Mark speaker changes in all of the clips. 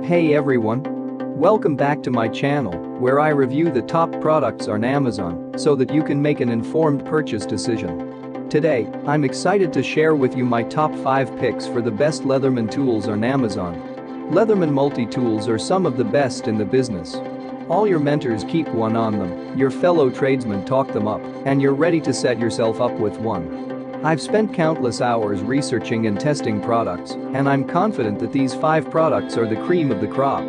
Speaker 1: Hey everyone! Welcome back to my channel, where I review the top products on Amazon so that you can make an informed purchase decision. Today, I'm excited to share with you my top 5 picks for the best Leatherman tools on Amazon. Leatherman multi-tools are some of the best in the business. All your mentors keep one on them, your fellow tradesmen talk them up, and you're ready to set yourself up with one. I've spent countless hours researching and testing products, and I'm confident that these 5 products are the cream of the crop.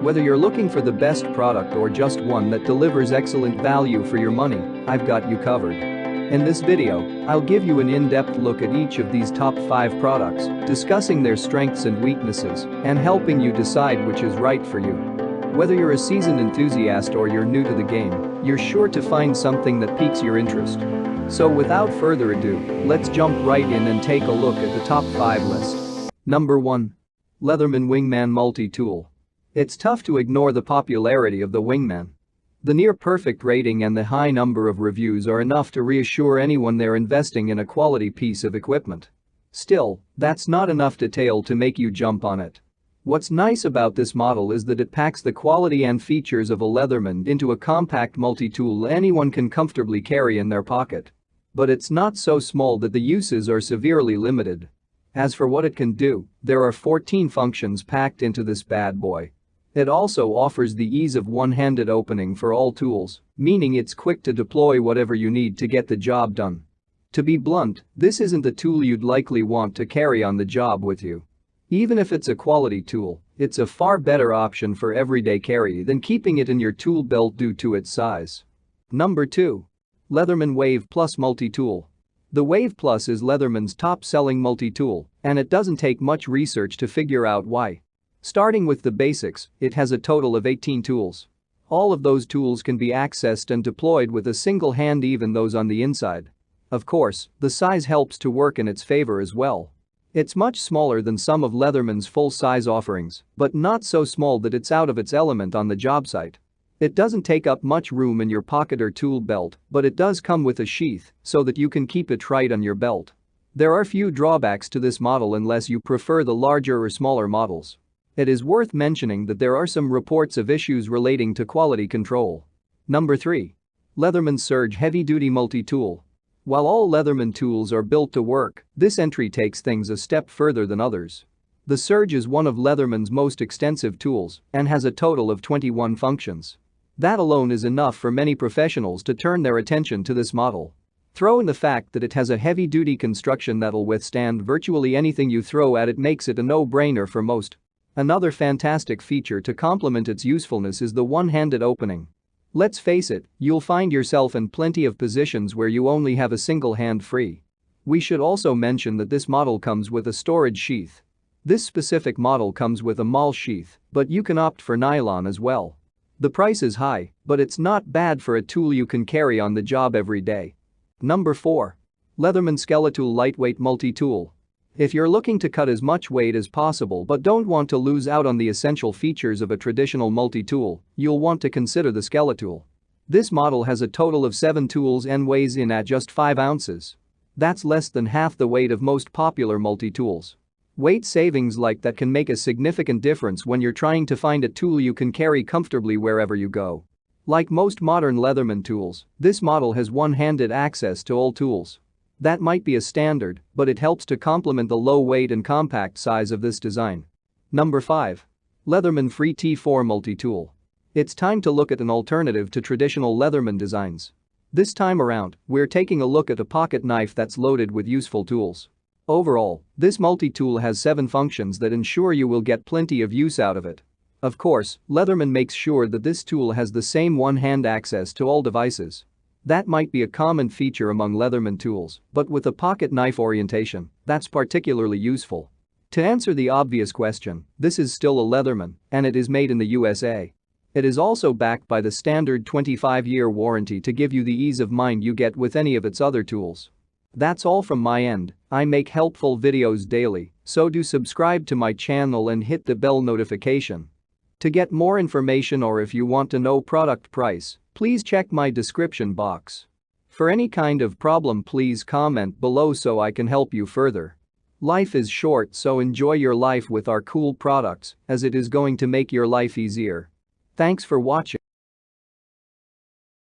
Speaker 1: Whether you're looking for the best product or just one that delivers excellent value for your money, I've got you covered. In this video, I'll give you an in-depth look at each of these top 5 products, discussing their strengths and weaknesses, and helping you decide which is right for you. Whether you're a seasoned enthusiast or you're new to the game, you're sure to find something that piques your interest. So without further ado, let's jump right in and take a look at the top 5 list. Number 1. Leatherman Wingman Multi-Tool. It's tough to ignore the popularity of the Wingman. The near-perfect rating and the high number of reviews are enough to reassure anyone they're investing in a quality piece of equipment. Still, that's not enough detail to make you jump on it. What's nice about this model is that it packs the quality and features of a Leatherman into a compact multi-tool anyone can comfortably carry in their pocket. But it's not so small that the uses are severely limited. As for what it can do, there are 14 functions packed into this bad boy. It also offers the ease of one-handed opening for all tools, meaning it's quick to deploy whatever you need to get the job done. To be blunt, this isn't the tool you'd likely want to carry on the job with you. Even if it's a quality tool, it's a far better option for everyday carry than keeping it in your tool belt due to its size. Number 2. Leatherman Wave Plus Multi-Tool. The Wave Plus is Leatherman's top-selling multi-tool, and it doesn't take much research to figure out why. Starting with the basics, it has a total of 18 tools. All of those tools can be accessed and deployed with a single hand, even those on the inside. Of course, the size helps to work in its favor as well. It's much smaller than some of Leatherman's full-size offerings, but not so small that it's out of its element on the job site. It doesn't take up much room in your pocket or tool belt, but it does come with a sheath so that you can keep it right on your belt. There are few drawbacks to this model unless you prefer the larger or smaller models. It is worth mentioning that there are some reports of issues relating to quality control. Number 3. Leatherman Surge Heavy-Duty Multi-Tool. While all Leatherman tools are built to work, this entry takes things a step further than others. The Surge is one of Leatherman's most extensive tools and has a total of 21 functions. That alone is enough for many professionals to turn their attention to this model. Throw in the fact that it has a heavy-duty construction that'll withstand virtually anything you throw at it makes it a no-brainer for most. Another fantastic feature to complement its usefulness is the one-handed opening. Let's face it, you'll find yourself in plenty of positions where you only have a single hand free. We should also mention that this model comes with a storage sheath. This specific model comes with a MOL sheath, but you can opt for nylon as well. The price is high, but it's not bad for a tool you can carry on the job every day. Number 4. Leatherman Skeletool Lightweight Multi-Tool. If you're looking to cut as much weight as possible but don't want to lose out on the essential features of a traditional multi-tool, you'll want to consider the Skeletool. This model has a total of 7 tools and weighs in at just 5 ounces. That's less than half the weight of most popular multi-tools. Weight savings like that can make a significant difference when you're trying to find a tool you can carry comfortably wherever you go. Like most modern Leatherman tools, this model has one-handed access to all tools. That might be a standard, but it helps to complement the low weight and compact size of this design. Number 5. Leatherman Free T4 Multi-Tool. It's time to look at an alternative to traditional Leatherman designs. This time around, we're taking a look at a pocket knife that's loaded with useful tools. Overall, this multi-tool has 7 functions that ensure you will get plenty of use out of it. Of course, Leatherman makes sure that this tool has the same one-hand access to all devices. That might be a common feature among Leatherman tools, but with a pocket knife orientation, that's particularly useful. To answer the obvious question, this is still a Leatherman, and it is made in the USA. It is also backed by the standard 25-year warranty to give you the ease of mind you get with any of its other tools. That's all from my end. I make helpful videos daily, so do subscribe to my channel and hit the bell notification. To get more information or if you want to know product price, please check my description box. For any kind of problem, please comment below so I can help you further. Life is short, so enjoy your life with our cool products, as it is going to make your life easier. Thanks for watching.